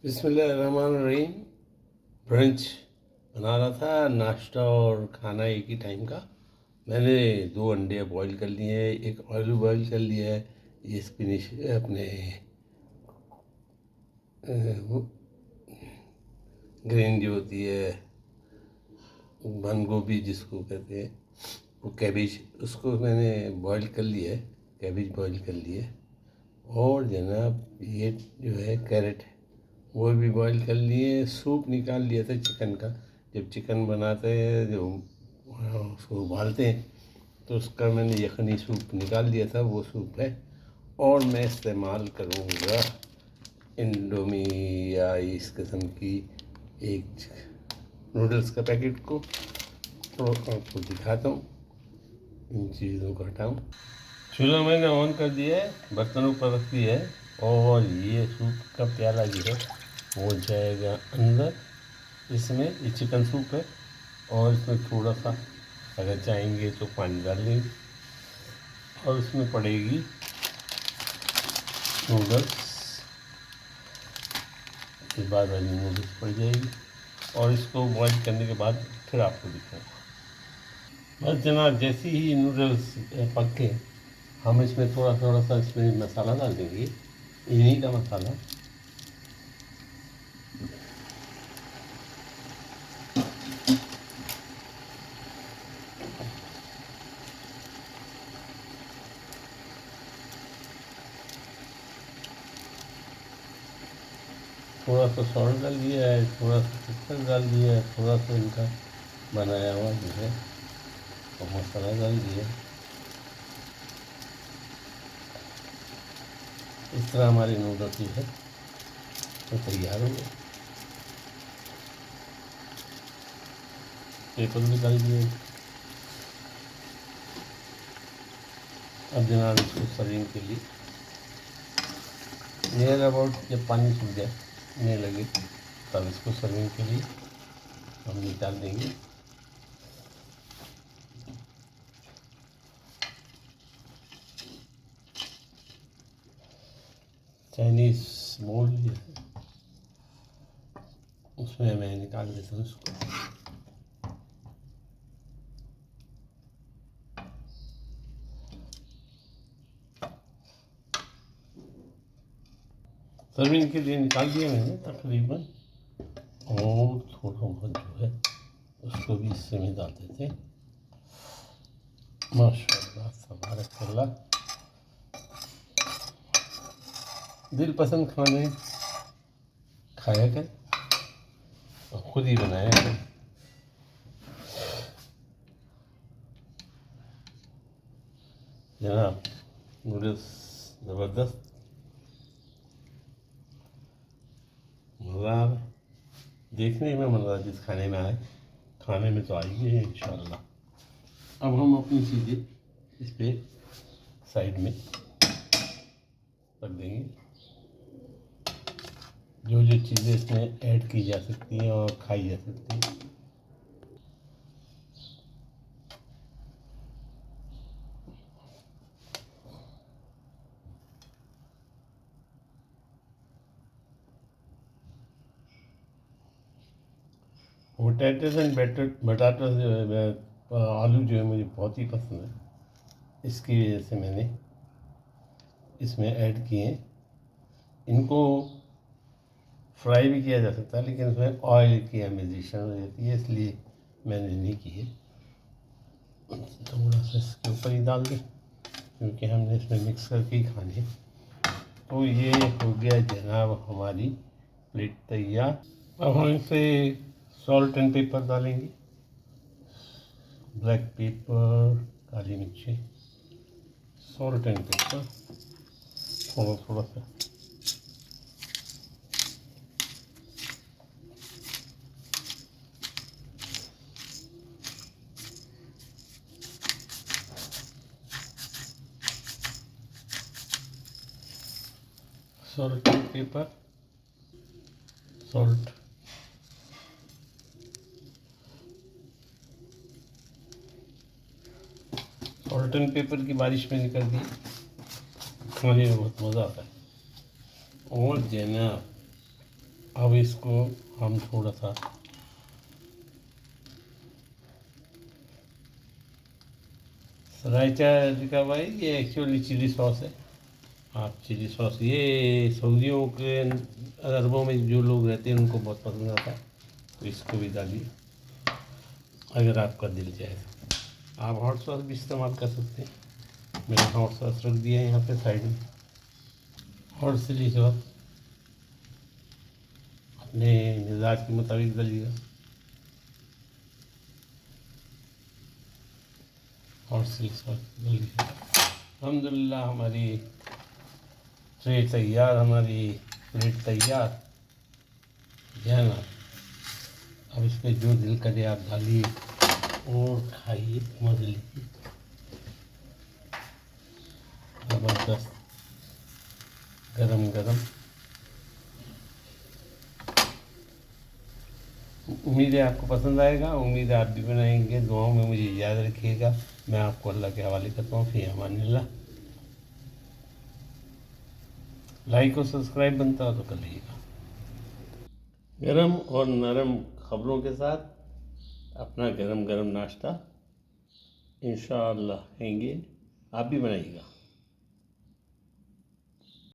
बिस्मिल्लाहिर्रहमानिर्रहीम। ब्रंच बना रहा था, नाश्ता और खाना एक ही टाइम का। मैंने 2 अंडे बॉईल कर लिए हैं, एक आलू बॉईल कर लिया है। ये स्पिनिश अपने वो ग्रीन जो होती है, बंद गोभी जिसको कहते हैं, वो कैबेज, उसको मैंने बॉईल कर लिया है। कैबेज बॉईल कर लिए और जनाब ये जो है कैरेट, वो भी बॉईल कर लिए। सूप निकाल लिया था चिकन का। जब चिकन बनाते हैं, जो उसको उबालते हैं, तो उसका मैंने यखनी सूप निकाल लिया था, वो सूप है। और मैं इस्तेमाल करूँगा इंडोमी या इस किस्म की एक नूडल्स का पैकेट को, तो आपको दिखाता हूँ। इन चीज़ों को हटाऊँ। चूल्हा मैंने ऑन कर दिया है, बर्तन ऊपर रख दिया है और ये सूप का प्याला जो है वो जाएगा अंदर। इसमें ये चिकन सूप है और इसमें थोड़ा सा अगर चाहेंगे तो पानी डाल लेंगे और इसमें पड़ेगी नूडल्स, फिर बाद वाली नूडल्स पड़ जाएगी और इसको बॉईल करने के बाद फिर आपको दिखाऊंगा। बस जनाब, जैसे ही नूडल्स पके, हम इसमें थोड़ा थोड़ा सा इसमें मसाला डाल देंगे, इन्हीं का मसाला। थोड़ा सा सॉल्ट डाल दिया है, थोड़ा सा पिस्ता डाल दिया है, थोड़ा सा इनका बनाया हुआ जो है और मसाला डाल दिया। इस तरह हमारी नूडल्स जो है तो तैयार हो गए। पेपर भी डाल दिए। अब जनाब इसको सर्विंग के लिए नियर अबाउट जब पानी सूख जाने लगे तब इसको सर्विंग के लिए हम निकाल देंगे। चाइनीज़ बोल जो है उसमें मैं निकाल देता हूँ इसको। सर्विंग के लिए निकाल दिया मैंने तकरीबन, और थोड़ा बहुत जो है उसको भी इससे में डाल देते हैं। माशाअल्लाह तबारकल्लाह, दिल पसंद खाने खाया कर और खुद ही बनाया कर। जनाब नूडल्स ज़बरदस्त, मज़ा देखने में मज़ा जिस खाने में आए, खाने में तो आएगी इंशाअल्लाह। अब हम अपनी चीज़ें इस पे साइड में रख देंगे। जो जो चीज़ें इसमें ऐड की जा सकती हैं और खाई जा सकती हैं। पोटैटोज एंड बटाटोज जो है, आलू जो है मुझे बहुत ही पसंद है, इसकी वजह से मैंने इसमें ऐड किए हैं। इनको फ्राई भी किया जा सकता है, लेकिन इसमें ऑयल की एमिजेशन हो जाती है, इसलिए मैंने नहीं की है। थोड़ा सा इसके ऊपर ही डाल दें क्योंकि हमने इसमें मिक्स करके ही खाने। तो ये हो गया जनाब हमारी प्लेट तैयार। अब हम इसे सॉल्ट एंड पेपर डालेंगे, ब्लैक पेपर, काली मिर्ची, सॉल्ट एंड पेपर, थोड़ा थोड़ा सा। Salt and paper, salt, salt and paper की बारिश मैंने कर दी, खाने में बहुत मज़ा आता है। और जनाब अब इसको हम थोड़ा सा सरायचा का भाई, ये एक्चुअली चिली सॉस है। आप चिली सॉस, ये सऊदियों के, अरबों में जो लोग रहते हैं उनको बहुत पसंद आता है, तो इसको भी डालिए अगर आपका दिल चाहे तो। आप हॉट सॉस भी इस्तेमाल कर सकते हैं। मैंने हॉट सॉस रख दिया है यहाँ पे साइड में। हॉट चिली सॉस अपने मिजाज के मुताबिक डालिएगा। हॉट चिली सॉस डालिए। अल्हम्दुलिल्लाह हमारी ट्रे तैयार, हमारी प्लेट तैयार है ना। अब इसमें जो दिल करे आप डालिए और खाइए, मज़े लीजिए। ज़बरदस्त गरम गरम। उम्मीद है आपको पसंद आएगा, उम्मीद है आप भी बनाएंगे। दुआओं में मुझे याद रखिएगा। मैं आपको अल्लाह के हवाले करता हूँ। फ़ी अमानिल्लाह। लाइक और सब्सक्राइब बनता हो तो कर लीजिएगा। गरम और नरम ख़बरों के साथ अपना गरम गरम नाश्ता इंशाअल्लाह खाएंगे। आप भी बनाइएगा।